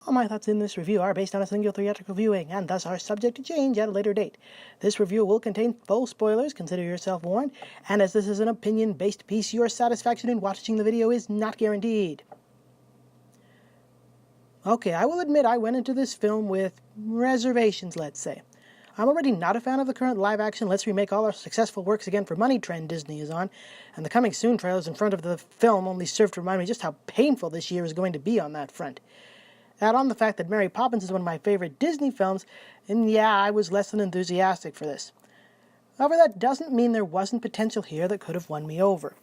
All my thoughts in this review are based on a single theatrical viewing, and thus are subject to change at a later date. This review will contain full spoilers, consider yourself warned, and as this is an opinion-based piece, your satisfaction in watching the video is not guaranteed. Okay, I will admit I went into this film with reservations, let's say. I'm already not a fan of the current live-action let's remake all our successful works again for money trend Disney is on, and the coming soon trailers in front of the film only serve to remind me just how painful this year is going to be on that front. Add on the fact that Mary Poppins is one of my favorite Disney films, and yeah, I was less than enthusiastic for this. However, that doesn't mean there wasn't potential here that could have won me over.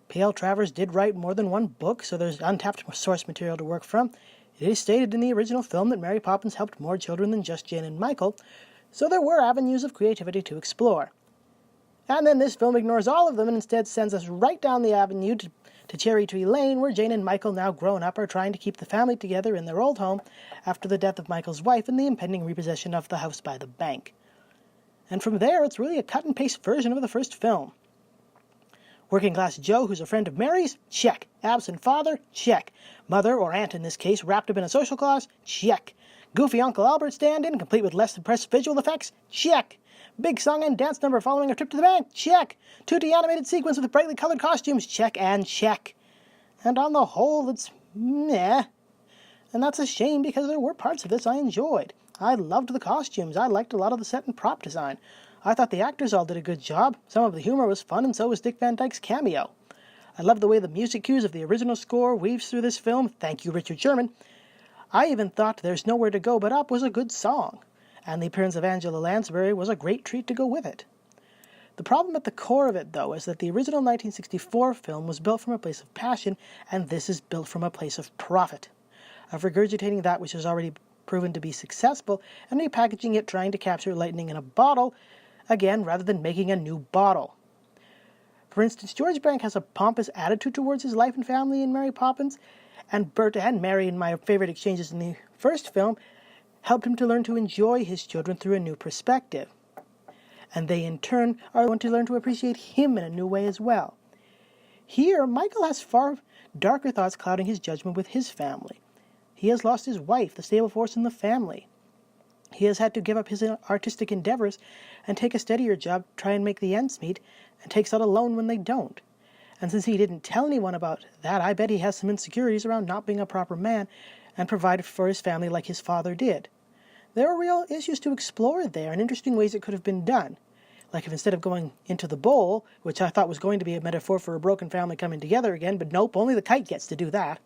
P.L. Travers did write more than one book, so there's untapped source material to work from. It is stated in the original film that Mary Poppins helped more children than just Jane and Michael, so there were avenues of creativity to explore. And then this film ignores all of them and instead sends us right down the avenue to Cherry Tree Lane, where Jane and Michael, now grown up, are trying to keep the family together in their old home after the death of Michael's wife and the impending repossession of the house by the bank. And from there, it's really a cut-and-paste version of the first film. Working-class Joe, who's a friend of Mary's? Check. Absent father? Check. Mother, or aunt in this case, wrapped up in a social clause? Check. Goofy Uncle Albert stand-in, complete with less impressive visual effects? Check. Big song and dance number following a trip to the bank? Check. Tutti animated sequence with brightly colored costumes? Check and check. And on the whole, it's meh. And that's a shame because there were parts of this I enjoyed. I loved the costumes. I liked a lot of the set and prop design. I thought the actors all did a good job. Some of the humor was fun, and so was Dick Van Dyke's cameo. I loved the way the music cues of the original score weaves through this film. Thank you, Richard Sherman. I even thought There's Nowhere to Go But Up was a good song, and the appearance of Angela Lansbury was a great treat to go with it. The problem at the core of it, though, is that the original 1964 film was built from a place of passion, and this is built from a place of profit, of regurgitating that which has already proven to be successful and repackaging it, trying to capture lightning in a bottle, again, rather than making a new bottle. For instance, George Bank has a pompous attitude towards his life and family in Mary Poppins, and Bert and Mary, in my favorite exchanges in the first film, helped him to learn to enjoy his children through a new perspective. And they, in turn, are going to learn to appreciate him in a new way as well. Here, Michael has far darker thoughts clouding his judgment with his family. He has lost his wife, the stable force in the family. He has had to give up his artistic endeavors and take a steadier job to try and make the ends meet, and takes out a loan when they don't. And since he didn't tell anyone about that, I bet he has some insecurities around not being a proper man and provide for his family like his father did. There are real issues to explore there and interesting ways it could have been done. Like if instead of going into the bowl, which I thought was going to be a metaphor for a broken family coming together again, but nope, only the kite gets to do that,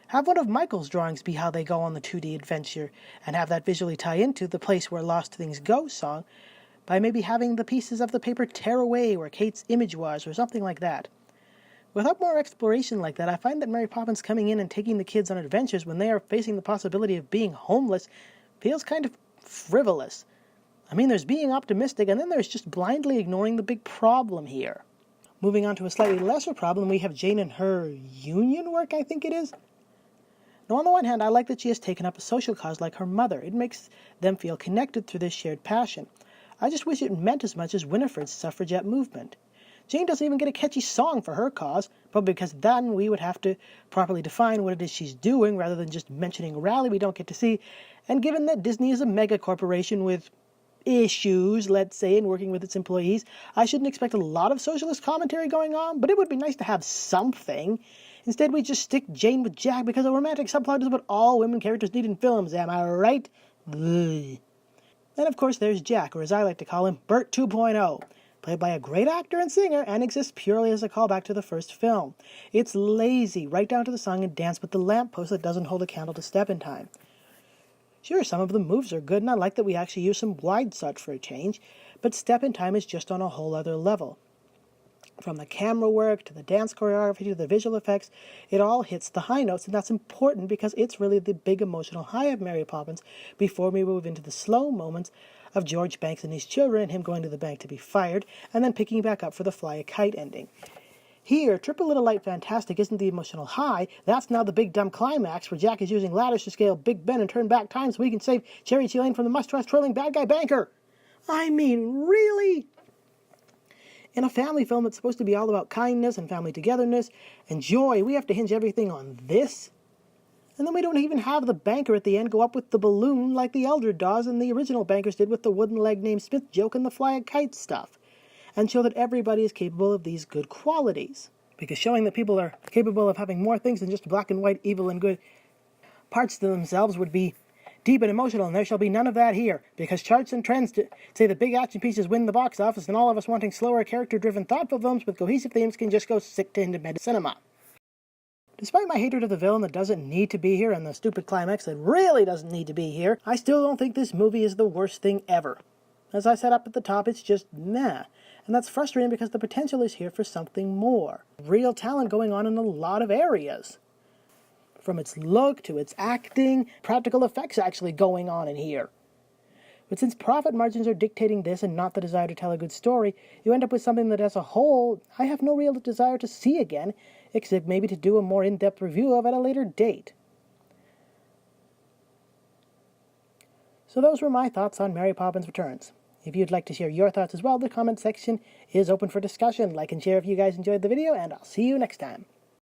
have one of Michael's drawings be how they go on the 2D adventure, and have that visually tie into the Place Where Lost Things Go song by maybe having the pieces of the paper tear away where Kate's image was, or something like that. Without more exploration like that, I find that Mary Poppins coming in and taking the kids on adventures when they are facing the possibility of being homeless feels kind of frivolous. I mean, there's being optimistic, and then there's just blindly ignoring the big problem here. Moving on to a slightly lesser problem, we have Jane and her union work, I think it is. Now, on the one hand, I like that she has taken up a social cause like her mother. It makes them feel connected through this shared passion. I just wish it meant as much as Winifred's suffragette movement. Jane doesn't even get a catchy song for her cause, probably because then we would have to properly define what it is she's doing rather than just mentioning a rally we don't get to see. And given that Disney is a mega corporation with issues, let's say, in working with its employees, I shouldn't expect a lot of socialist commentary going on, but it would be nice to have something. Instead, we just stick Jane with Jack because a romantic subplot is what all women characters need in films, am I right? Ugh. Then, of course, there's Jack, or as I like to call him, Bert 2.0. Played by a great actor and singer, and exists purely as a callback to the first film. It's lazy, right down to the song and dance with the lamppost that doesn't hold a candle to Step in Time. Sure, some of the moves are good, and I like that we actually use some wide shot for a change, but Step in Time is just on a whole other level. From the camera work, to the dance choreography, to the visual effects, it all hits the high notes, and that's important because it's really the big emotional high of Mary Poppins before we move into the slow moments of George Banks and his children, and him going to the bank to be fired, and then picking back up for the Fly a Kite ending. Here, Triple Little Light Fantastic isn't the emotional high, that's now the big dumb climax where Jack is using ladders to scale Big Ben and turn back time so we can save Cherry Tree Lane from the must-trust trolling bad guy banker. I mean, really? In a family film that's supposed to be all about kindness and family togetherness and joy, we have to hinge everything on this? And then we don't even have the banker at the end go up with the balloon like the elder does and the original bankers did with the wooden leg named Smith joke and the fly a kite stuff, and show that everybody is capable of these good qualities. Because showing that people are capable of having more things than just black and white, evil and good parts to themselves would be deep and emotional, and there shall be none of that here, because charts and trends say the big action pieces win the box office, and all of us wanting slower, character-driven, thoughtful films with cohesive themes can just go sick to independent cinema. Despite my hatred of the villain that doesn't need to be here, and the stupid climax that really doesn't need to be here, I still don't think this movie is the worst thing ever. As I said up at the top, it's just meh. And that's frustrating because the potential is here for something more. Real talent going on in a lot of areas. From its look to its acting, practical effects actually going on in here. But since profit margins are dictating this and not the desire to tell a good story, you end up with something that as a whole, I have no real desire to see again, except maybe to do a more in-depth review of at a later date. So those were my thoughts on Mary Poppins Returns. If you'd like to share your thoughts as well, the comment section is open for discussion. Like and share if you guys enjoyed the video, and I'll see you next time.